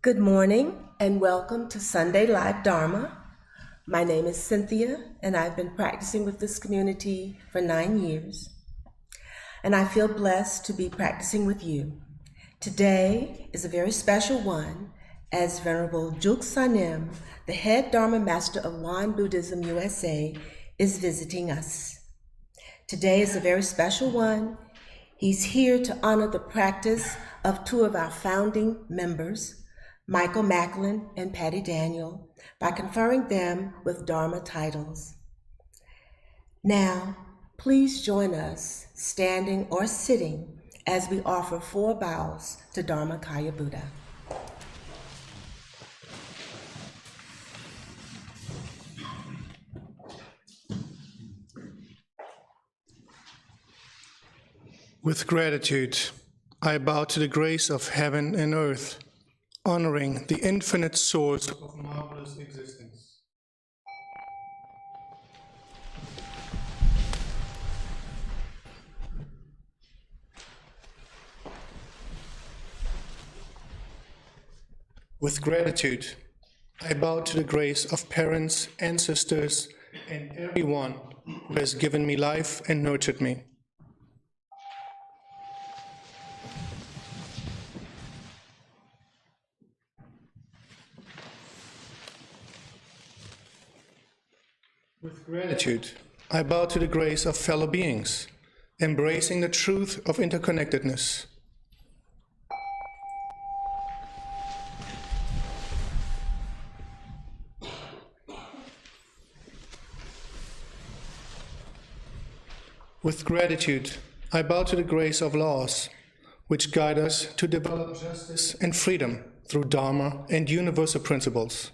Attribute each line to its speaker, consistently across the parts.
Speaker 1: Good morning and welcome to Sunday Live Dharma. My name is Cynthia and I've been practicing with this community for 9 years. And I feel blessed to be practicing with you. Today is a very special one as Venerable Juk Sanim, the head Dharma master of Won Buddhism USA, is visiting us. Today is a very special one. He's here to honor the practice of two of our founding members, Michael Macklin and Patty Daniel, by conferring them with Dharma titles. Now, please join us, standing or sitting, as we offer 4 bows to Dharmakaya Buddha.
Speaker 2: With gratitude, I bow to the grace of heaven and earth, honoring the infinite source of marvelous existence. With gratitude, I bow to the grace of parents, ancestors, and everyone who has given me life and nurtured me. With gratitude, I bow to the grace of fellow beings, embracing the truth of interconnectedness. With gratitude, I bow to the grace of laws, which guide us to develop justice and freedom through Dharma and universal principles.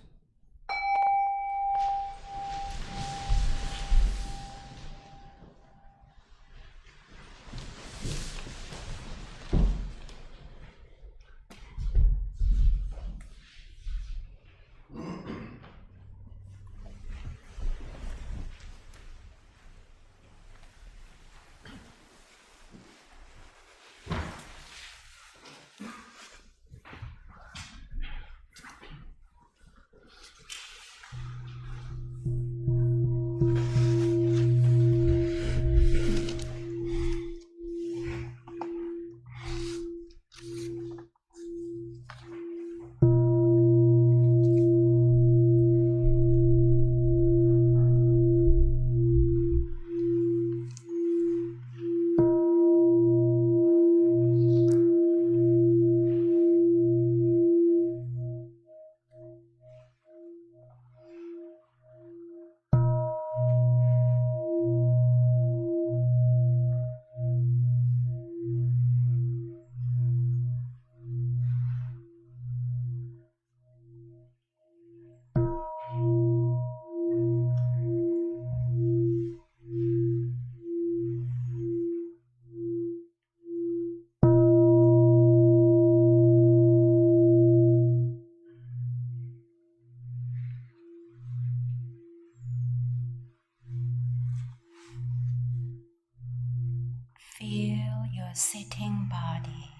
Speaker 3: sitting body.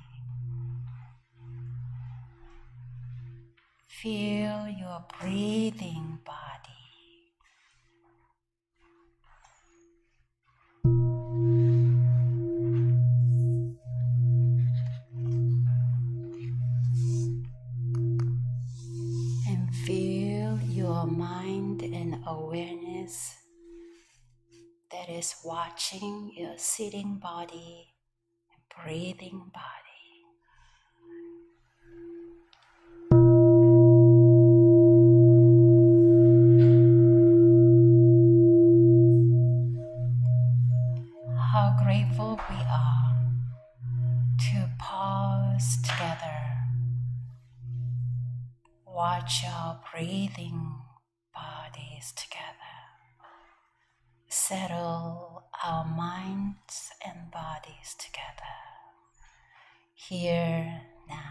Speaker 3: Feel your breathing body. And feel your mind and awareness that is watching your sitting body and breathing body. How grateful we are to pause together, watch our breathing bodies together, settle our minds and bodies together, here now.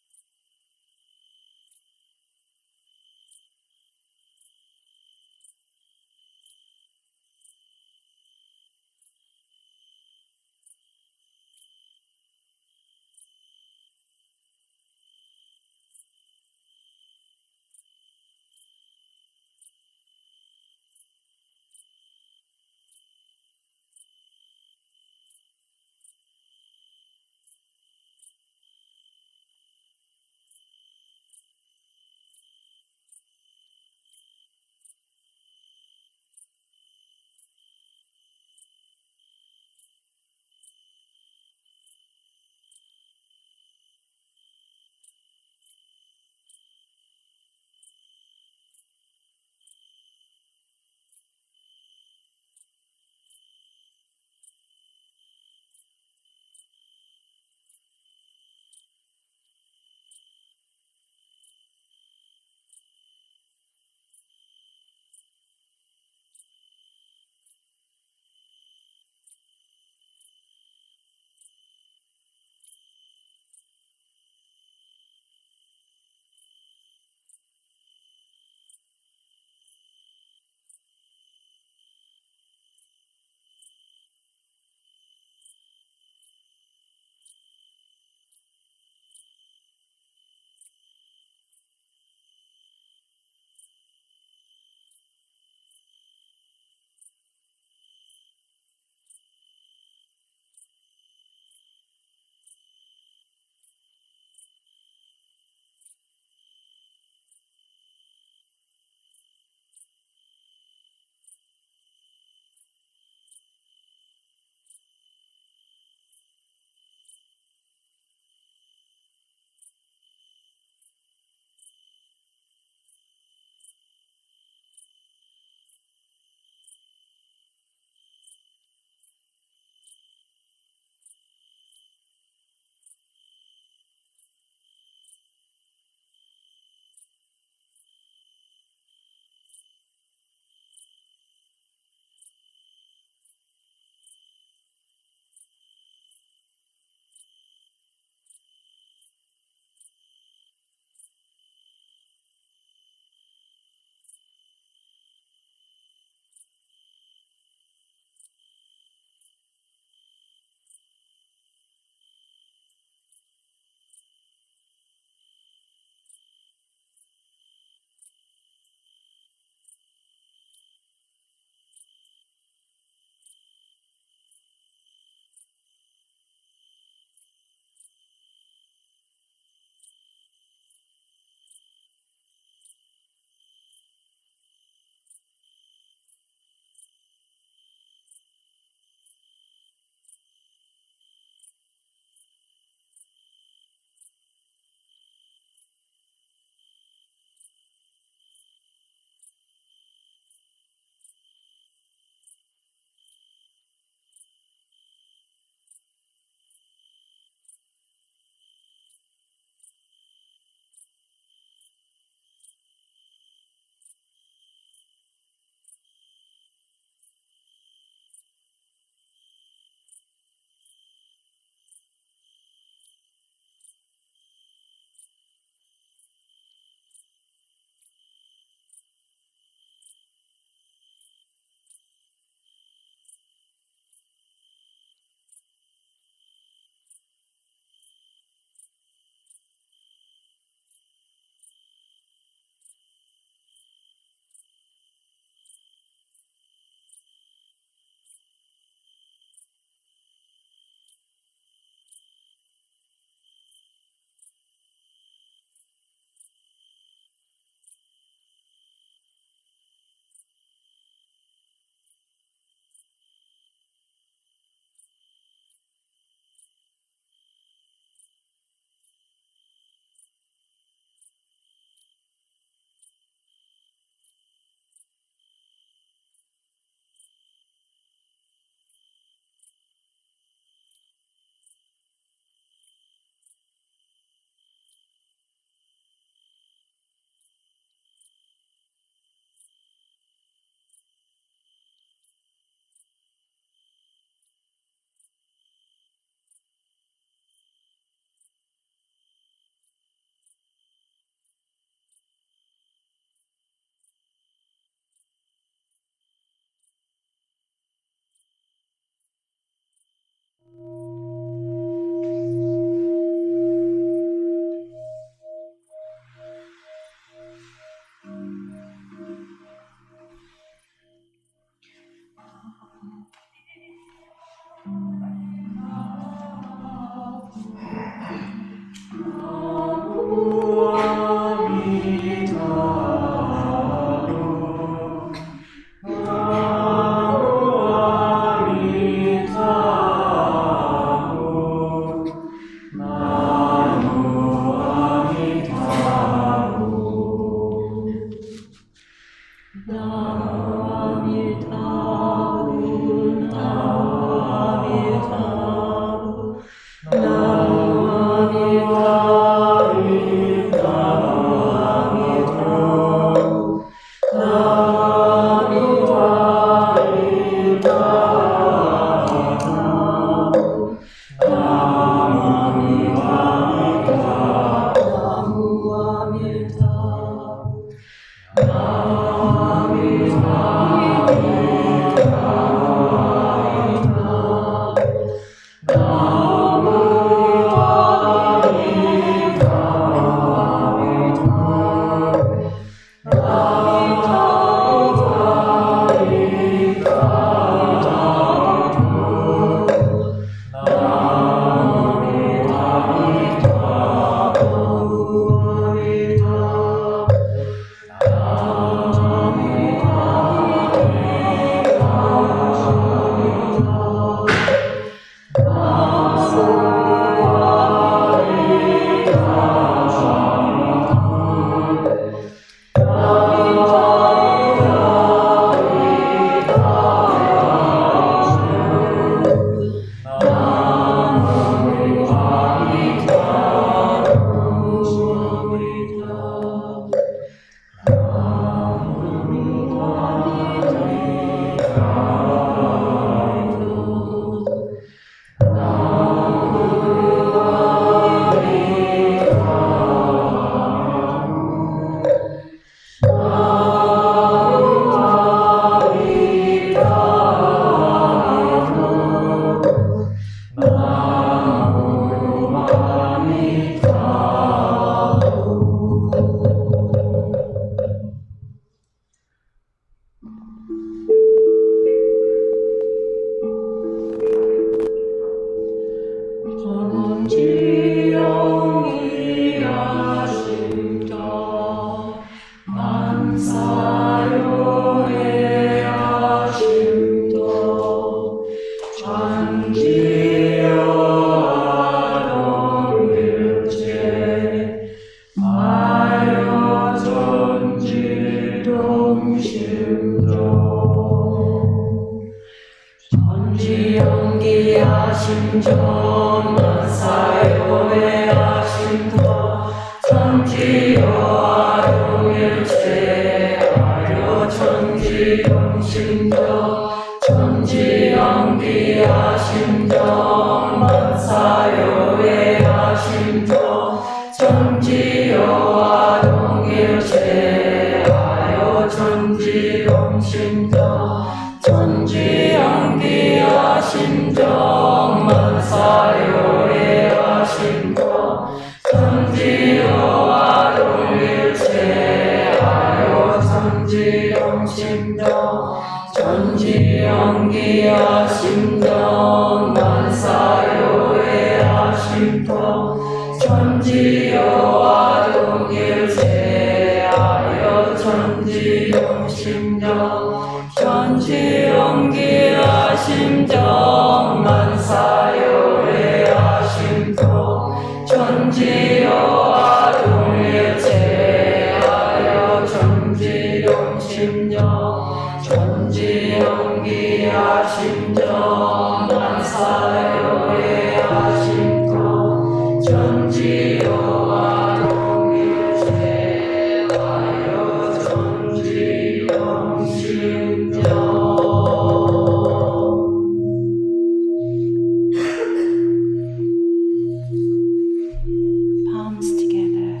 Speaker 3: Palms together.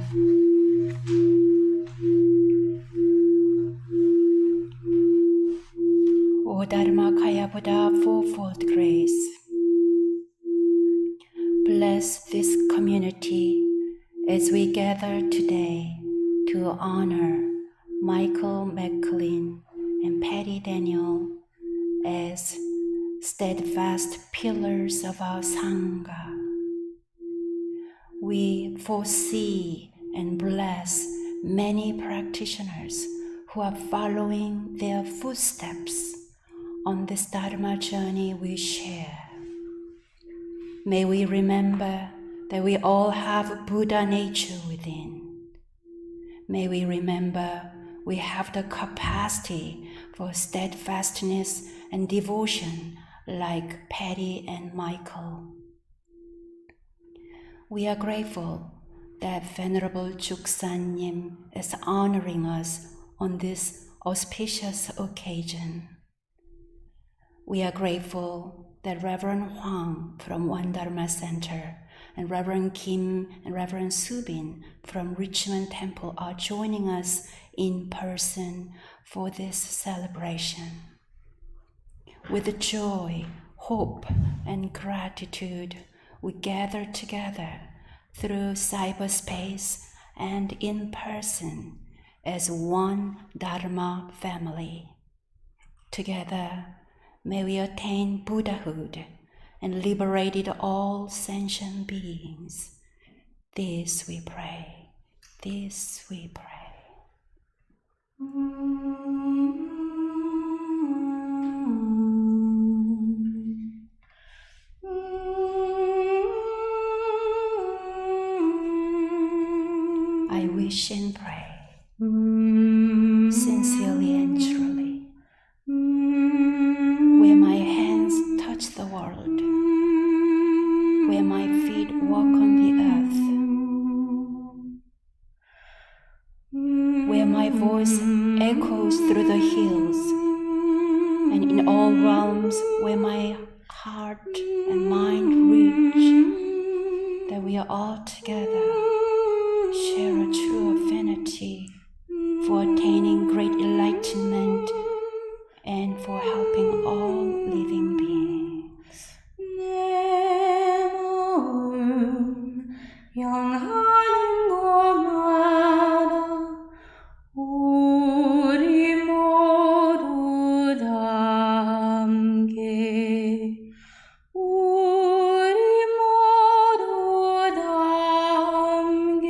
Speaker 3: O Dharma Kaya Buddha fourfold grace, bless this community as we gather today to honor Michael McLean and Patty Daniel as steadfast pillars of our Sangha. We foresee and bless many practitioners who are following their footsteps on this Dharma journey we share. May we remember that we all have Buddha nature within. May we remember we have the capacity for steadfastness and devotion like Patty and Michael. We are grateful that Venerable Chuksan is honoring us on this auspicious occasion. We are grateful that Reverend Huang from One Dharma Center and Reverend Kim and Reverend Subin from Richmond Temple are joining us in person for this celebration. With joy, hope and gratitude, we gather together through cyberspace and in person as one Dharma family. Together, may we attain Buddhahood and liberated all sentient beings. This we pray. This we pray. I wish and pray, sincerely and truly, where my hands touch the world, where my feet walk on the earth, where my voice echoes through the hills, and in all realms where my heart and mind reach, that we are all together share a true affinity for attaining great enlightenment and for helping all living beings. 내 마음 향하는 곳마다 우리 모두 다 함께 우리 모두 다 함께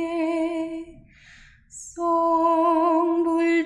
Speaker 3: 성불제중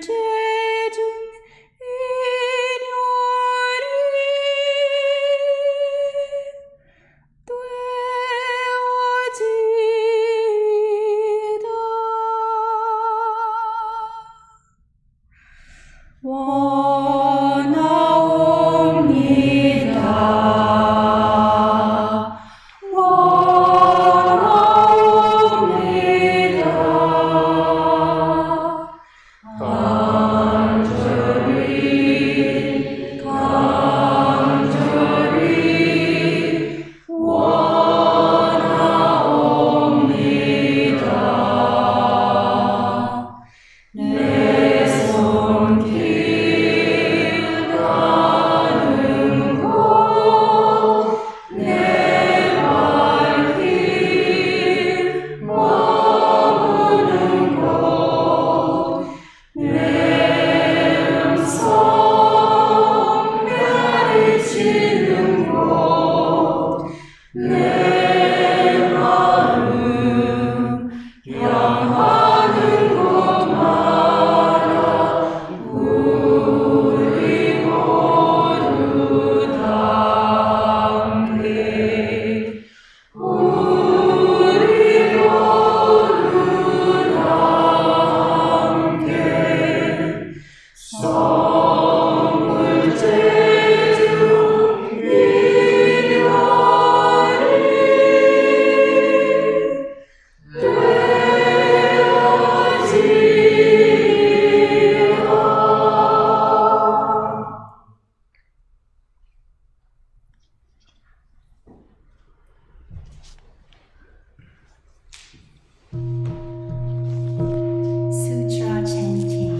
Speaker 3: Sutra chanting.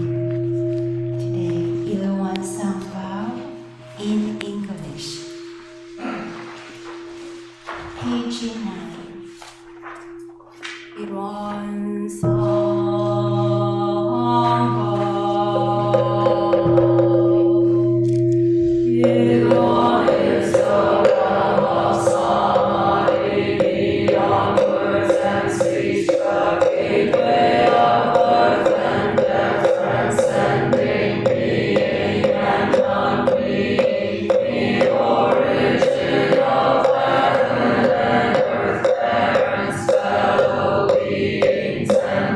Speaker 3: Today, either one sound vow in English. Page 9. 일원
Speaker 4: Fellow beings and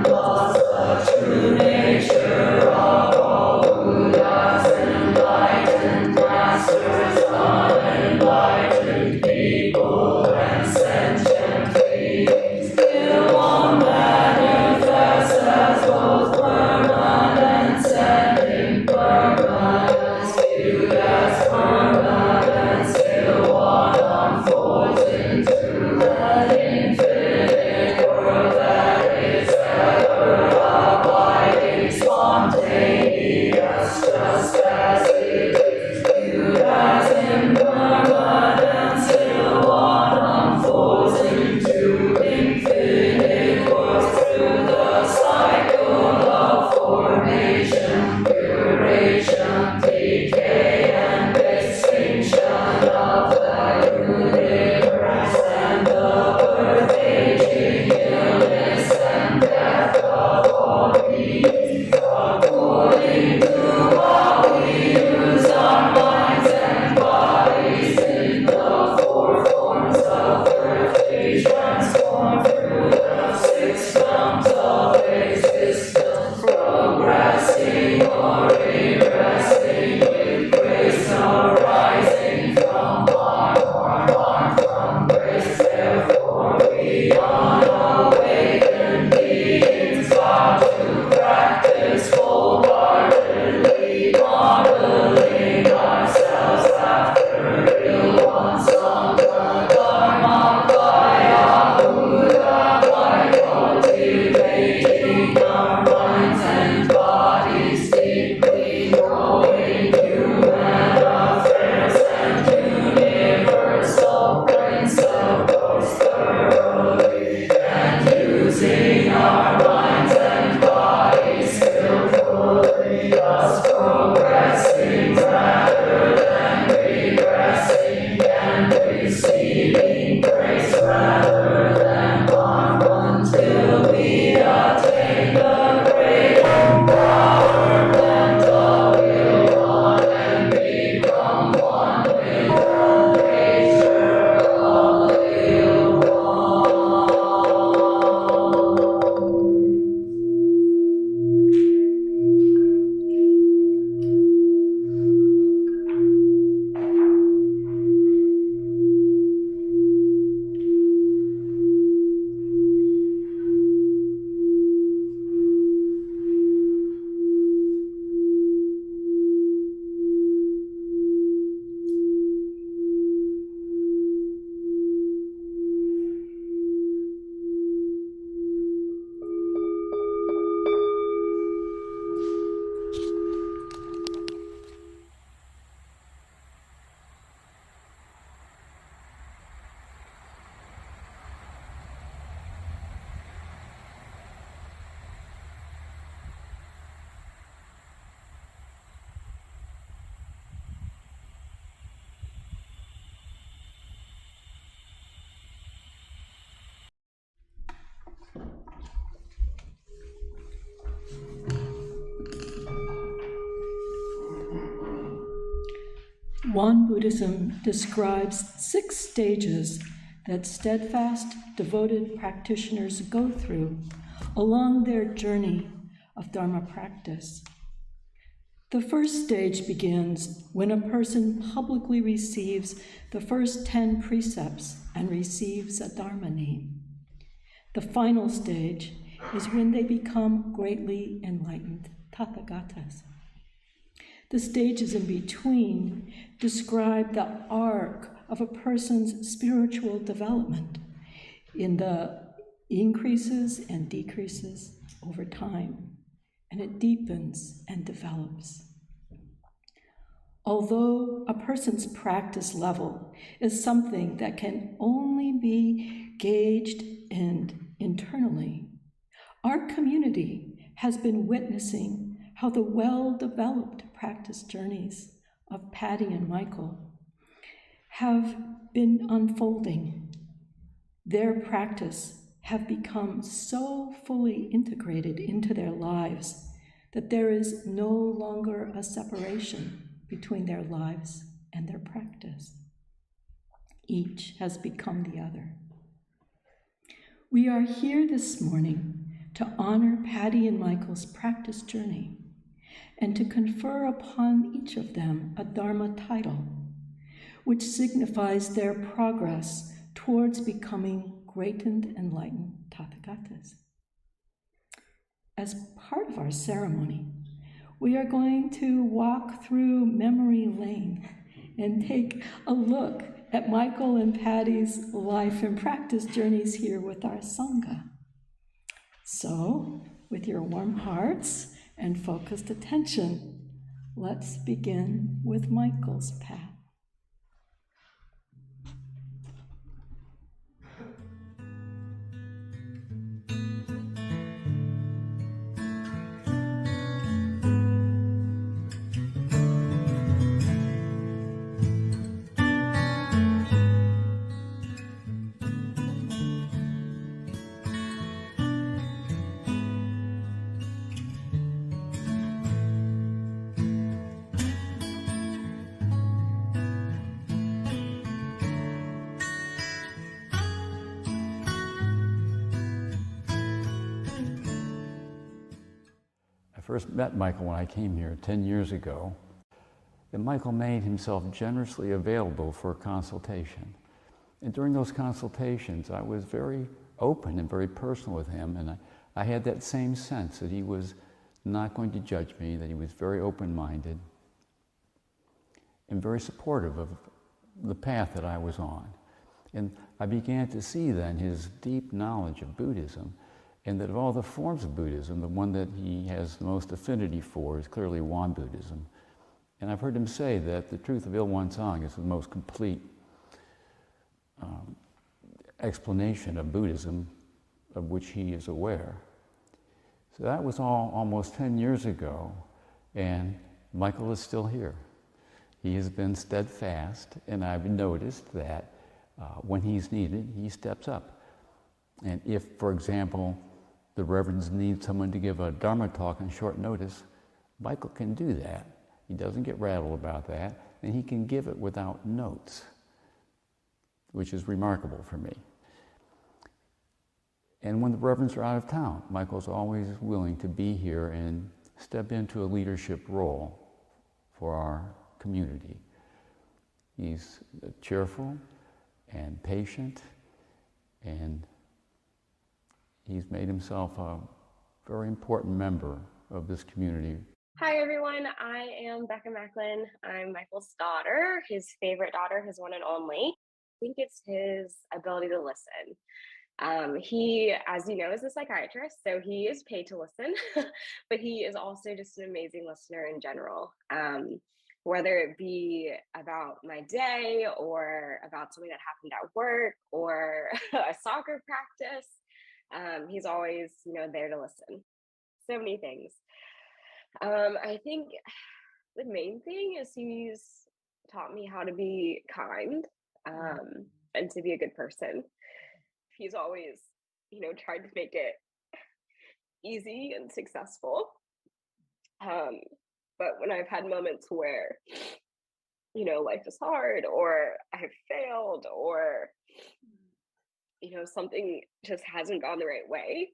Speaker 4: Won Buddhism describes 6 stages that steadfast, devoted practitioners go through along their journey of Dharma practice. The first stage begins when a person publicly receives the first 10 precepts and receives a Dharma name. The final stage is when they become greatly enlightened Tathagatas. The stages in between describe the arc of a person's spiritual development in the increases and decreases over time, and it deepens and develops. Although a person's practice level is something that can only be gauged internally, our community has been witnessing how the well-developed practice journeys of Patty and Michael have been unfolding. Their practice have become so fully integrated into their lives that there is no longer a separation between their lives and their practice. Each has become the other. We are here this morning to honor Patty and Michael's practice journey and to confer upon each of them a Dharma title, which signifies their progress towards becoming great and enlightened Tathagatas. As part of our ceremony, we are going to walk through memory lane and take a look at Michael and Patty's life and practice journeys here with our Sangha. So, with your warm hearts and focused attention, let's begin with Michael's path.
Speaker 5: I first met Michael when I came here 10 years ago, and Michael made himself generously available for consultation. And during those consultations, I was very open and very personal with him, and I had that same sense that he was not going to judge me, that he was very open-minded and very supportive of the path that I was on. And I began to see then his deep knowledge of Buddhism, and that of all the forms of Buddhism, the one that he has the most affinity for is clearly Won Buddhism. And I've heard him say that the truth of Il Wan Song is the most complete explanation of Buddhism of which he is aware. So that was all almost 10 years ago, and Michael is still here. He has been steadfast, and I've noticed that when he's needed, he steps up. And if, for example, the Reverends need someone to give a Dharma talk on short notice, Michael can do that. He doesn't get rattled about that, and he can give it without notes, which is remarkable for me. And when the Reverends are out of town, Michael's always willing to be here and step into a leadership role for our community. He's cheerful and patient, and he's made himself a very important member of this community.
Speaker 6: Hi everyone, I am Becca Macklin. I'm Michael's daughter, his favorite daughter, his one and only. I think it's his ability to listen. He, as you know, is a psychiatrist, so he is paid to listen, but he is also just an amazing listener in general. Whether it be about my day or about something that happened at work or a soccer practice, he's always, there to listen. So many things. I think the main thing is he's taught me how to be kind and to be a good person. He's always, tried to make it easy and successful. But when I've had moments where life is hard, or I have failed, or, something just hasn't gone the right way.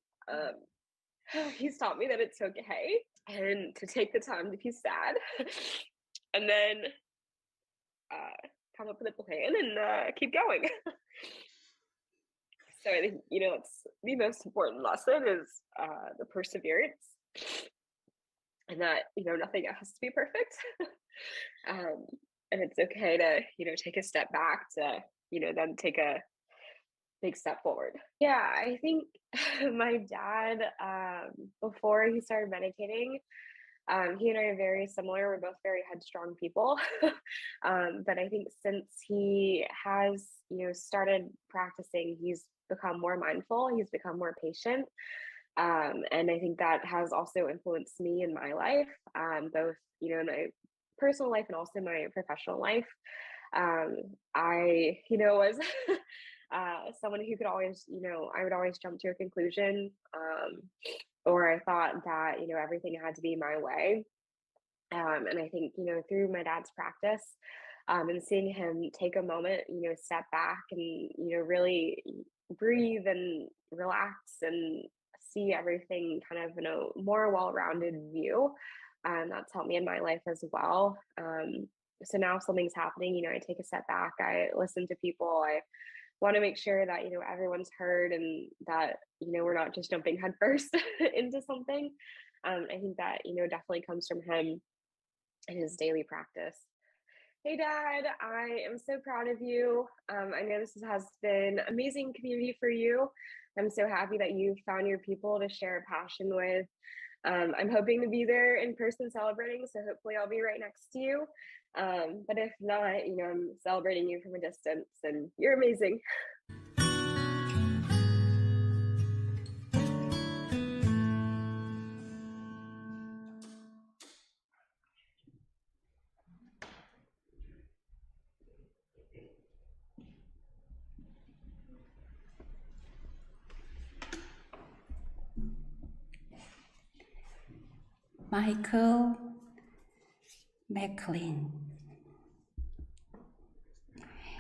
Speaker 6: He's taught me that it's okay and to take the time to be sad and then come up with a plan and keep going. So I think, it's the most important lesson is the perseverance, and that, nothing has to be perfect. And it's okay to, take a step back to, then take a big step forward. Yeah, I think my dad, before he started meditating, he and I are very similar. We're both very headstrong people. But I think since he has, started practicing, he's become more mindful, he's become more patient. And I think that has also influenced me in my life, both, in my personal life and also my professional life. I, was someone who could always, I would always jump to a conclusion, or I thought that, everything had to be my way. And I think, through my dad's practice, and seeing him take a moment, step back and, really breathe and relax and see everything kind of in a more well-rounded view. That's helped me in my life as well. So now if something's happening, I take a step back, I listen to people, I want to make sure that, everyone's heard and that, we're not just jumping headfirst into something. I think that, definitely comes from him and his daily practice. Hey, Dad, I am so proud of you. I know this has been amazing community for you. I'm so happy that you found your people to share a passion with. I'm hoping to be there in person celebrating, so hopefully I'll be right next to you. But if not, I'm celebrating you from a distance, and you're amazing.
Speaker 3: Michael McLean.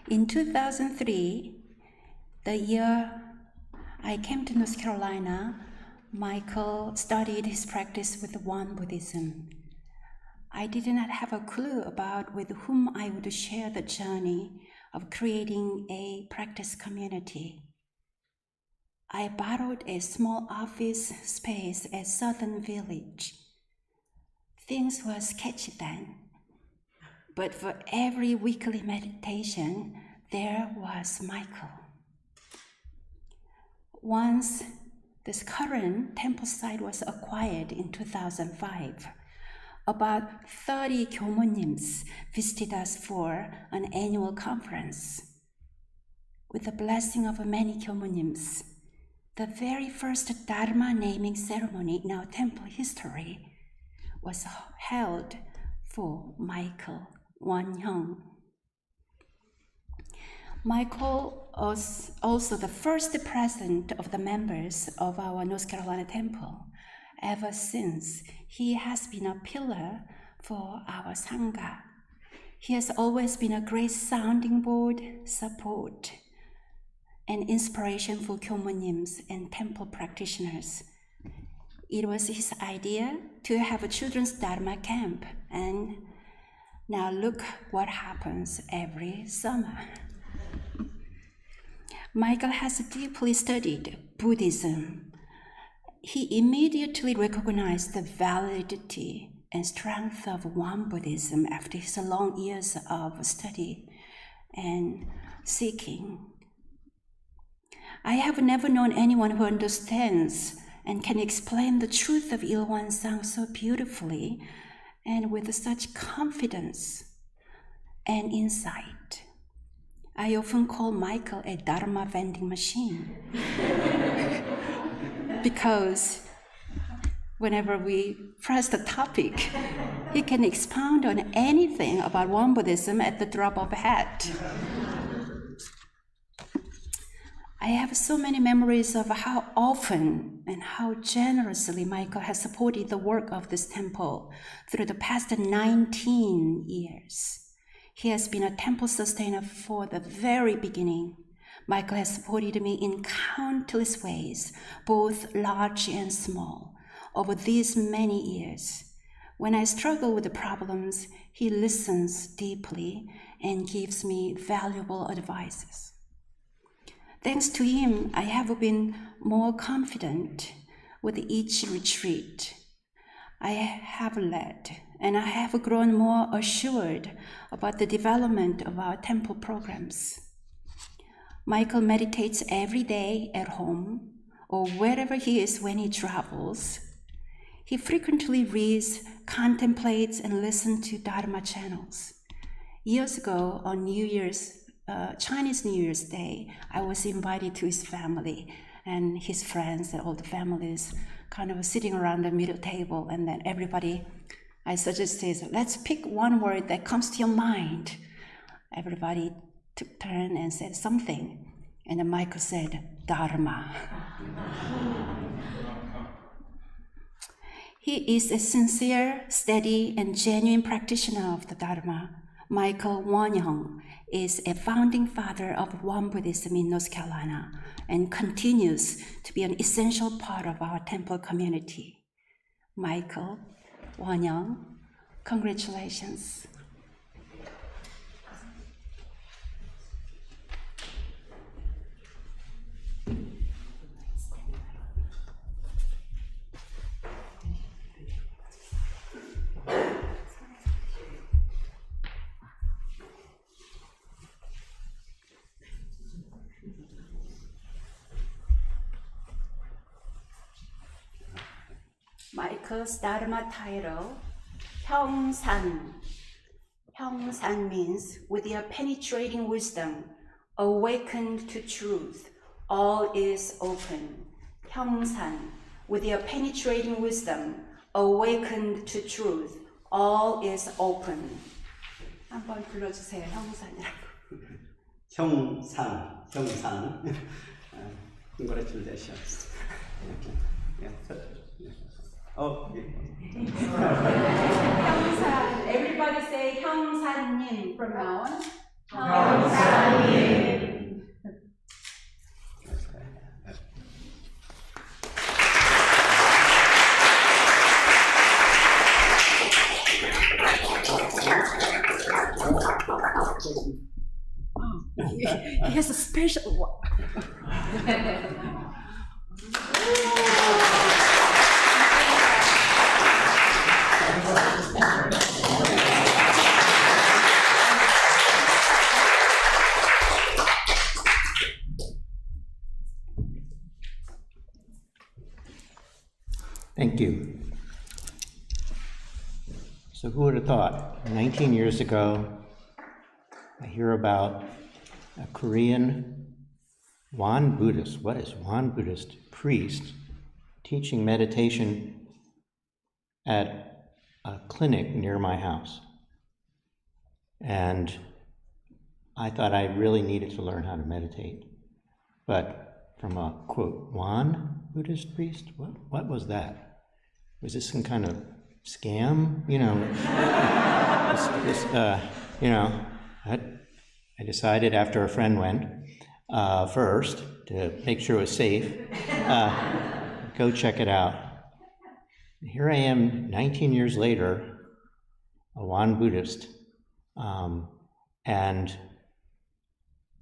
Speaker 3: In 2003, the year I came to North Carolina, Michael started his practice with Won Buddhism. I did not have a clue about with whom I would share the journey of creating a practice community. I borrowed a small office space at Southern Village. Things were sketchy then, but for every weekly meditation, there was Michael. Once this current temple site was acquired in 2005, about 30 교모님s visited us for an annual conference. With the blessing of many 교모님s, the very first Dharma naming ceremony in our temple history was held for Michael Won-hyung. Michael was also the first president of the members of our North Carolina temple. Ever since, he has been a pillar for our Sangha. He has always been a great sounding board, support, and inspiration for 교모님s and temple practitioners. It was his idea to have a children's Dharma camp, and now look what happens every summer. Michael has deeply studied Buddhism. He immediately recognized the validity and strength of Won Buddhism after his long years of study and seeking. I have never known anyone who understands and can explain the truth of Il Sang so beautifully and with such confidence and insight. I often call Michael a Dharma vending machine because whenever we press the topic, he can expound on anything about Won Buddhism at the drop of a hat. I have so many memories of how often and how generously Michael has supported the work of this temple through the past 19 years. He has been a temple sustainer for the very beginning. Michael has supported me in countless ways, both large and small, over these many years. When I struggle with the problems, he listens deeply and gives me valuable advices. Thanks to him, I have been more confident with each retreat I have led, and I have grown more assured about the development of our temple programs. Michael meditates every day at home or wherever he is when he travels. He frequently reads, contemplates, and listens to Dharma channels. Years ago, on Chinese New Year's Day, I was invited to his family and his friends and all the families kind of sitting around the middle table, and then everybody, I suggested, let's pick one word that comes to your mind. Everybody took turn and said something, and then Michael said, Dharma. He is a sincere, steady, and genuine practitioner of the Dharma. Michael Wanyang is a founding father of Won Buddhism in North Carolina and continues to be an essential part of our temple community. Michael Wanyang, congratulations. Michael's Dharma title, Hyungsan. Hyungsan means, with your penetrating wisdom, awakened to truth, all is open. Hyungsan, with your penetrating wisdom, awakened to truth, all is open. 한번 불러주세요, 형산이라고.
Speaker 7: 형산. Congratulations.
Speaker 3: 형산. Everybody say 형산님 from now on. 형산님. He has a special one.
Speaker 7: Thank you. So who would have thought, 19 years ago, I hear about a Korean Won Buddhist, what is Won Buddhist priest, teaching meditation at a clinic near my house. And I thought I really needed to learn how to meditate. But from a, quote, Won Buddhist priest, what was that? Was this some kind of scam? You know, I decided after a friend went first to make sure it was safe, go check it out. Here I am 19 years later, a Won Buddhist, and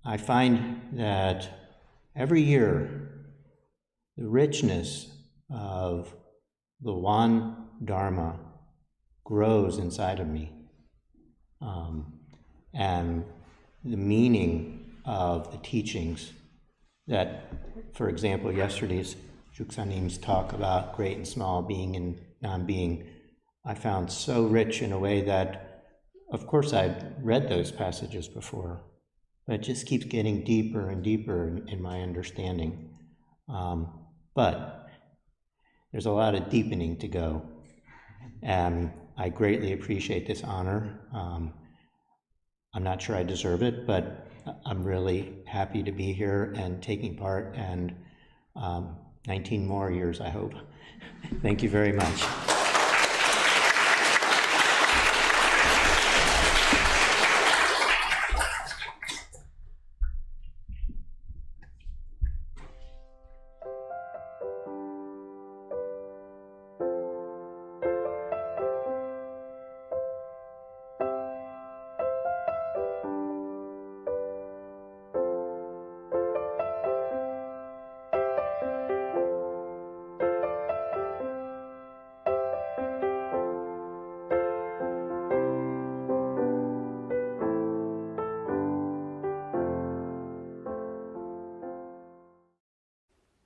Speaker 7: I find that every year the richness of the Won Dharma grows inside of me, and the meaning of the teachings that, for example, yesterday's Juksanim's talk about great and small, being and non-being, I found so rich in a way that, of course, I'd read those passages before, but it just keeps getting deeper and deeper in my understanding. But there's a lot of deepening to go, and I greatly appreciate this honor. I'm not sure I deserve it, but I'm really happy to be here and taking part, and 19 more years, I hope. Thank you very much.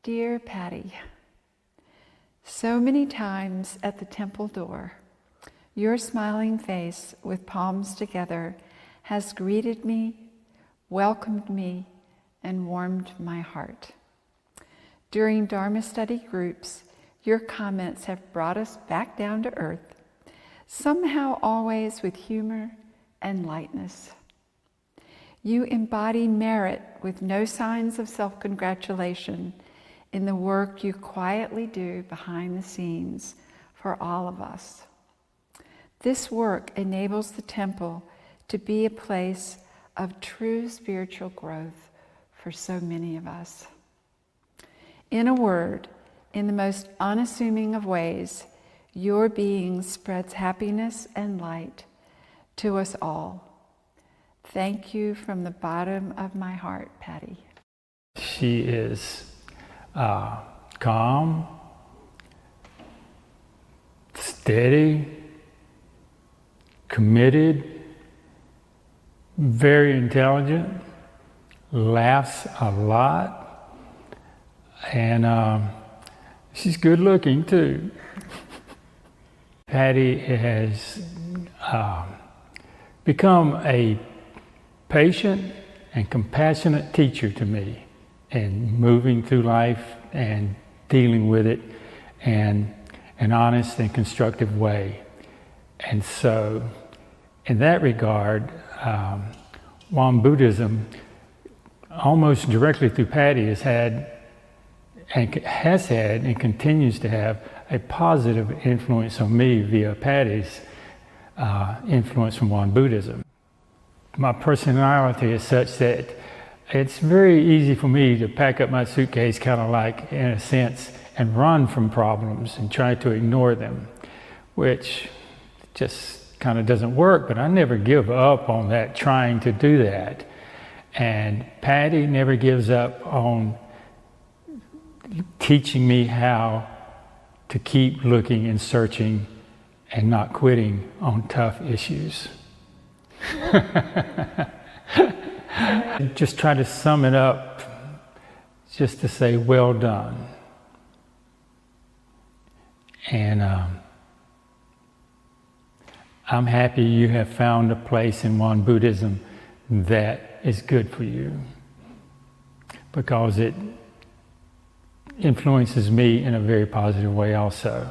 Speaker 8: Dear Patty, so many times at the temple door, your smiling face with palms together has greeted me, welcomed me, and warmed my heart. During Dharma study groups, your comments have brought us back down to earth, somehow always with humor and lightness. You embody merit with no signs of self-congratulation in the work you quietly do behind the scenes for all of us. This work enables the temple to be a place of true spiritual growth for so many of us. In a word, in the most unassuming of ways, your being spreads happiness and light to us all. Thank you from the bottom of my heart, Patty.
Speaker 9: She is calm, steady, committed, very intelligent, laughs a lot, and she's good looking too. Patty has become a patient and compassionate teacher to me in moving through life and dealing with it in an honest and constructive way. And so, in that regard, Won Buddhism, almost directly through Patty, has had and continues to have a positive influence on me via Patty's influence from Won Buddhism. My personality is such that it's very easy for me to pack up my suitcase, kind of like, in a sense, and run from problems and try to ignore them, which just kind of doesn't work, but I never give up on that, trying to do that. And Patty never gives up on teaching me how to keep looking and searching and not quitting on tough issues. Just try to sum it up, just to say, well done. And I'm happy you have found a place in Won Buddhism that is good for you, because it influences me in a very positive way also.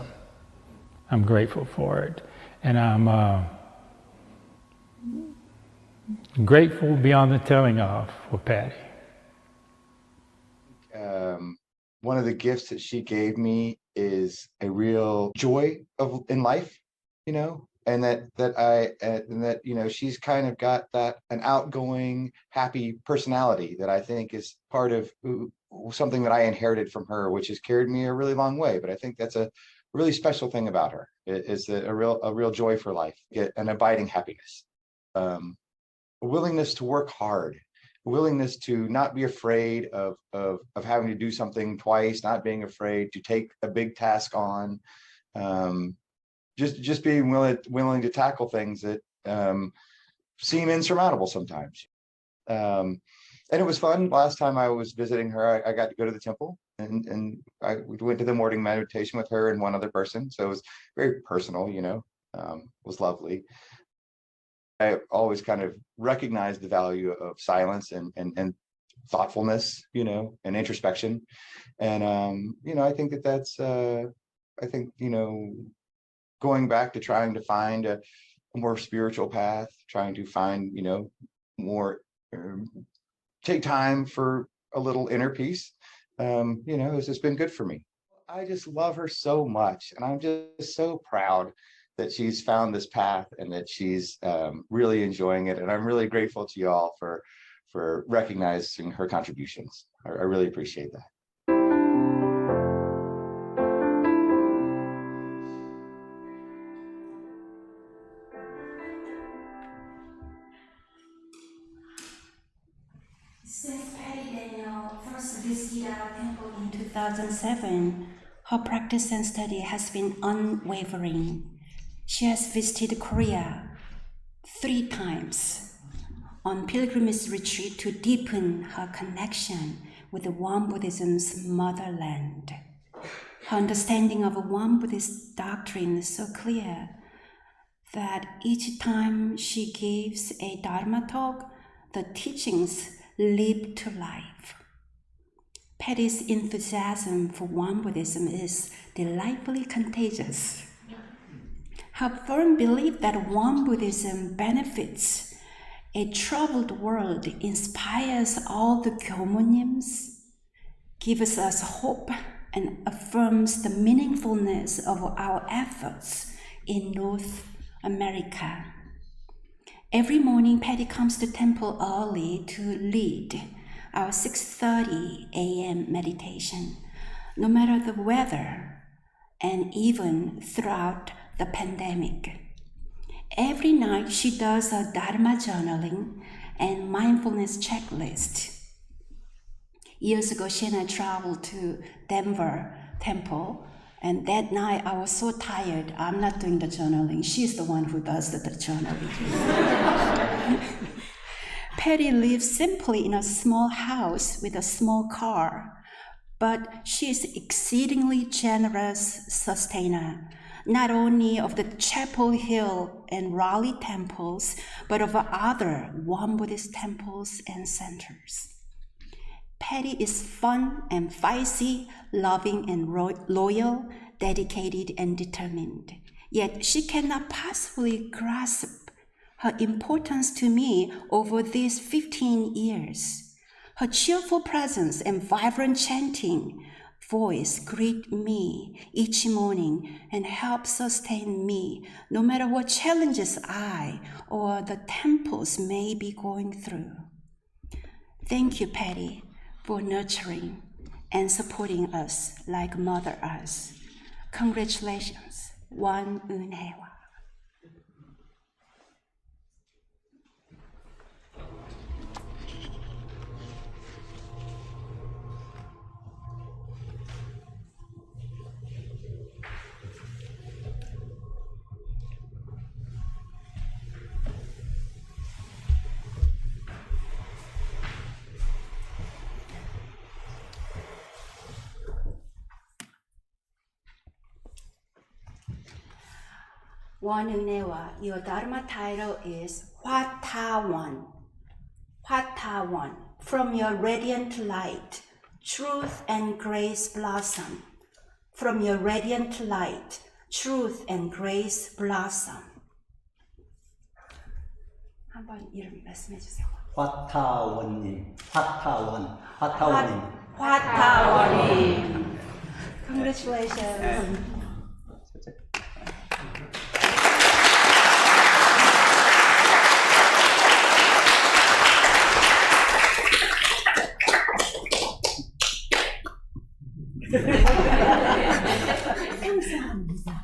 Speaker 9: I'm grateful for it. And I'm grateful beyond the telling of for Patty.
Speaker 10: One of the gifts that she gave me is a real joy in life, you know, and that you know, she's kind of got an outgoing, happy personality that I think is part of something that I inherited from her, which has carried me a really long way. But I think that's a really special thing about her, is a real joy for life, an abiding happiness, a willingness to work hard, a willingness to not be afraid of having to do something twice, not being afraid to take a big task on, just being willing to tackle things that seem insurmountable sometimes. And it was fun. Last time I was visiting her, I got to go to the temple, and we went to the morning meditation with her and one other person. So it was very personal, you know. It was lovely. I always kind of recognized the value of silence and thoughtfulness, you know, and introspection. And you know, I think that's you know, going back to trying to find a more spiritual path, trying to find, you know, more take time for a little inner peace, you know, it's just been good for me. I just love her so much, and I'm just so proud that she's found this path and that she's really enjoying it. And I'm really grateful to you all for recognizing her contributions. I really appreciate that.
Speaker 3: Since Patty Daniel first visited our temple in 2007, her practice and study has been unwavering. She has visited Korea 3 times on pilgrimage retreat to deepen her connection with Won Buddhism's motherland. Her understanding of Won Buddhist doctrine is so clear that each time she gives a Dharma talk, the teachings leap to life. Patty's enthusiasm for Won Buddhism is delightfully contagious. Her firm belief that Won Buddhism benefits a troubled world inspires all the Gyomonyms, gives us hope, and affirms the meaningfulness of our efforts in North America. Every morning, Patty comes to temple early to lead our 6:30 a.m. meditation, no matter the weather, and even throughout the pandemic. Every night, she does a Dharma journaling and mindfulness checklist. Years ago, she and I traveled to Denver temple, and that night I was so tired. I'm not doing the journaling. She's the one who does the journaling. Patty lives simply in a small house with a small car, but she is exceedingly generous sustainer, not only of the Chapel Hill and Raleigh temples, but of other Won Buddhist temples and centers. Patty is fun and feisty, loving and loyal, dedicated and determined. Yet she cannot possibly grasp her importance to me over these 15 years. Her cheerful presence and vibrant chanting voice greet me each morning and help sustain me no matter what challenges I or the temples may be going through. Thank you, Patty, for nurturing and supporting us like Mother Earth. Congratulations. wontempleNC. wontempleNC, your Dharma title is Hwatawan. Hwatawan, from your radiant light, truth and grace blossom. From your radiant light, truth and grace blossom. 한번 이름 말씀해 주세요.
Speaker 11: 화타원님, 화타원님.
Speaker 3: 화타원님. Congratulations.
Speaker 11: 감사합니다.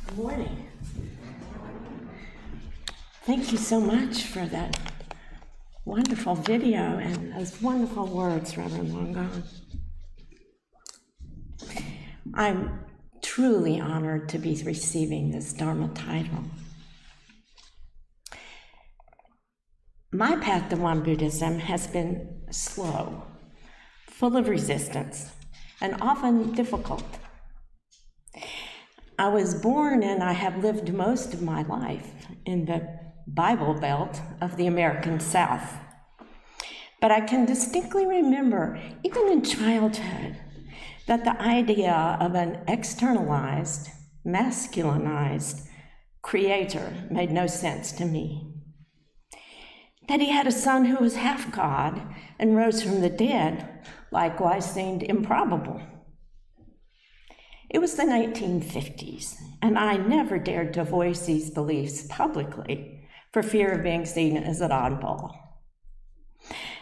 Speaker 12: Good morning. Thank you so much for that wonderful video and those wonderful words, Reverend Wongon. I'm truly honored to be receiving this Dharma title. My path to Won Buddhism has been slow, full of resistance, and often difficult. I was born and I have lived most of my life in the Bible Belt of the American South. But I can distinctly remember, even in childhood, that the idea of an externalized, masculinized creator made no sense to me. That he had a son who was half God and rose from the dead likewise seemed improbable. It was the 1950s, and I never dared to voice these beliefs publicly for fear of being seen as an oddball.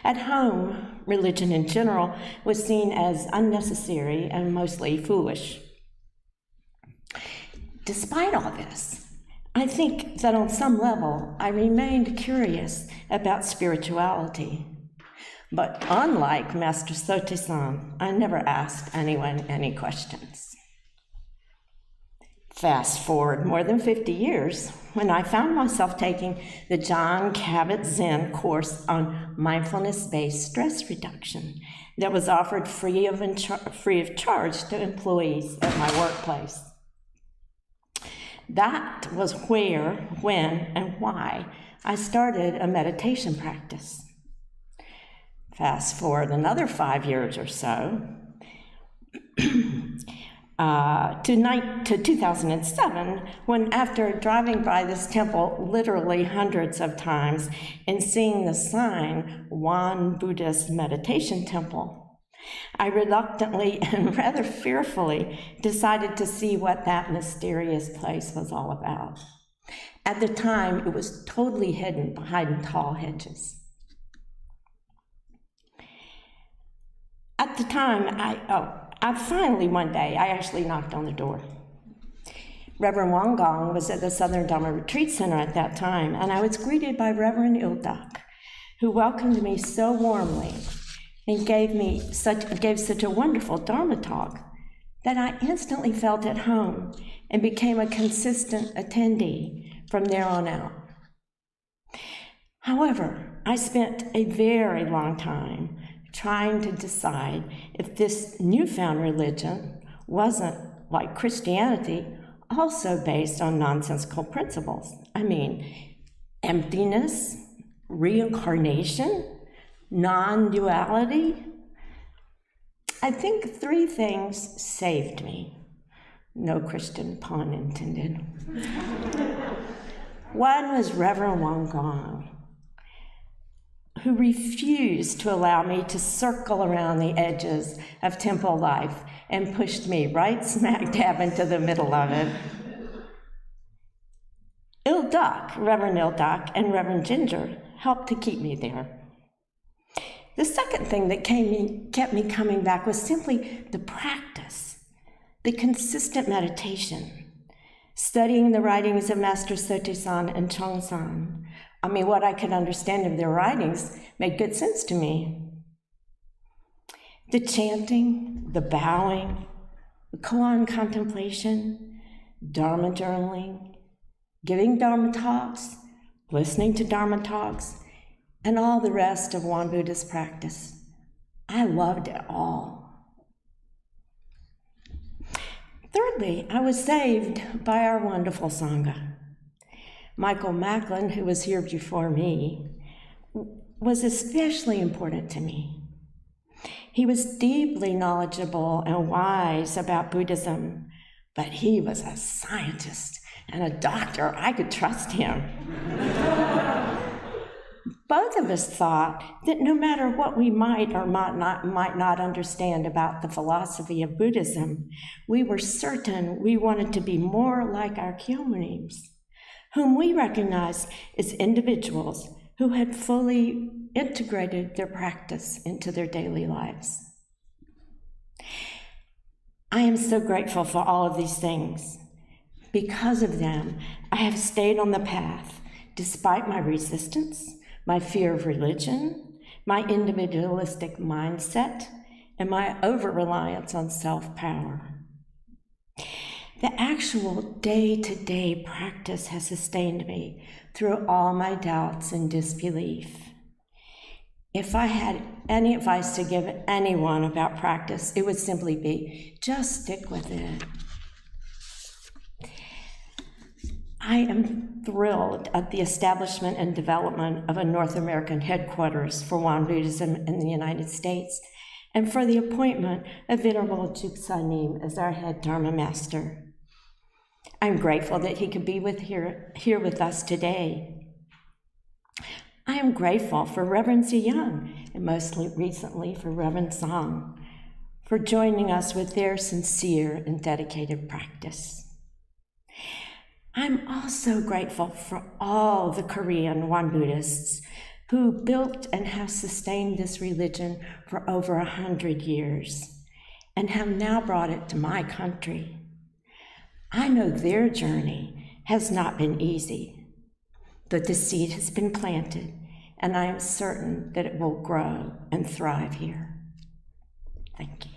Speaker 12: At home, religion in general was seen as unnecessary and mostly foolish. Despite all this, I think that on some level, I remained curious about spirituality. But unlike Master Sote-san, I never asked anyone any questions. Fast forward more than 50 years, when I found myself taking the John Kabat-Zinn course on mindfulness-based stress reduction that was offered free of charge to employees at my workplace. That was where, when, and why I started a meditation practice. Fast forward another 5 years or so, to 2007, when after driving by this temple literally hundreds of times and seeing the sign, Won Buddhist Meditation Temple, I reluctantly and rather fearfully decided to see what that mysterious place was all about. At the time, it was totally hidden behind tall hedges. At the time, I finally one day, I actually knocked on the door. Reverend Gong was at the Southern Dharma Retreat Center at that time, and I was greeted by Reverend Ildak, who welcomed me so warmly and gave such a wonderful Dharma talk that I instantly felt at home and became a consistent attendee from there on out. However, I spent a very long time trying to decide if this newfound religion wasn't, like Christianity, also based on nonsensical principles. I mean, emptiness, reincarnation, non-duality. I think 3 things saved me. No Christian pun intended. One was Reverend Gong, who refused to allow me to circle around the edges of temple life and pushed me right smack dab into the middle of it. Reverend Ildak, and Reverend Ginger helped to keep me there. The second thing that kept me coming back was simply the practice, the consistent meditation, studying the writings of Master Sote-san and Chong-san. I mean, what I could understand of their writings made good sense to me. The chanting, the bowing, the koan contemplation, Dharma journaling, giving Dharma talks, listening to Dharma talks, and all the rest of Won Buddhist practice. I loved it all. Thirdly, I was saved by our wonderful Sangha. Michael Macklin, who was here before me, was especially important to me. He was deeply knowledgeable and wise about Buddhism, but he was a scientist and a doctor. I could trust him. Both of us thought that no matter what we might or might not understand about the philosophy of Buddhism, we were certain we wanted to be more like our Kyomonims, whom we recognized as individuals who had fully integrated their practice into their daily lives. I am so grateful for all of these things. Because of them, I have stayed on the path, despite my resistance, my fear of religion, my individualistic mindset, and my over-reliance on self-power. The actual day-to-day practice has sustained me through all my doubts and disbelief. If I had any advice to give anyone about practice, it would simply be, just stick with it. I am thrilled at the establishment and development of a North American headquarters for Won Buddhism in the United States, and for the appointment of Venerable Juksanim as our head Dharma Master. I'm grateful that he could be here with us today. I am grateful for Reverend Young, and most recently for Reverend Song, for joining us with their sincere and dedicated practice. I'm also grateful for all the Korean Won Buddhists who built and have sustained this religion for over 100 years and have now brought it to my country. I know their journey has not been easy, but the seed has been planted, and I am certain that it will grow and thrive here. Thank you.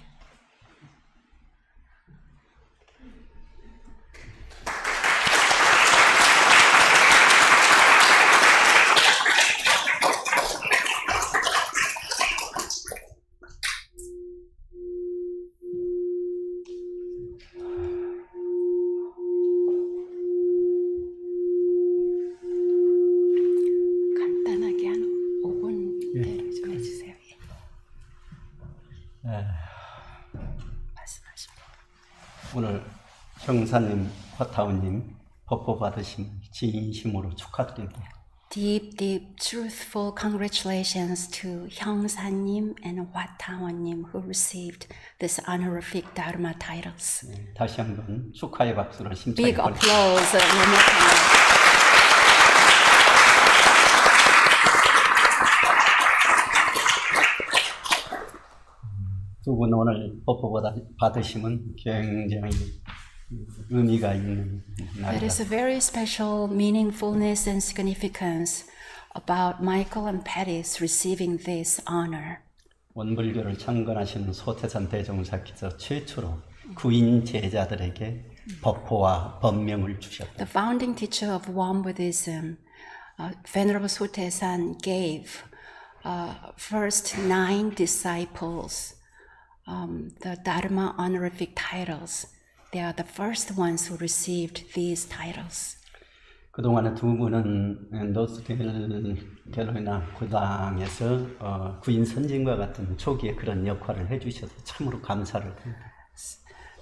Speaker 3: 간단하게 한 5분대로 좀 해주세요. 말씀하십니다.
Speaker 11: 오늘 형사님, 화타오님 법보 받으신 진심으로 축하드립니다.
Speaker 3: Deep, deep, truthful congratulations to 형사님 and 화타원님 who received this honorific Dharma titles.
Speaker 11: 다시 한번 축하의 박수를 심차게
Speaker 3: Big
Speaker 11: 보내.
Speaker 3: applause one more time.
Speaker 11: 두 분 오늘 법보 받으시면 굉장히 의미가 있는
Speaker 3: There
Speaker 11: 날이다.
Speaker 3: is a very special meaningfulness and significance about Michael and Patty's receiving this honor.
Speaker 11: 원불교를 창건하신 소태산 대종사께서 최초로 구인 제자들에게 법호와 법명을 주셨다.
Speaker 3: The founding teacher of Won Buddhism, Venerable Sotaesan, gave first 9 disciples the Dharma honorific titles. They are the first ones who received these titles.
Speaker 11: 그동안에 두 분은 노스갤로이나 고당에서 구인 선진과 같은 초기에 그런 역할을 해주셔서 참으로 감사를 드립니다.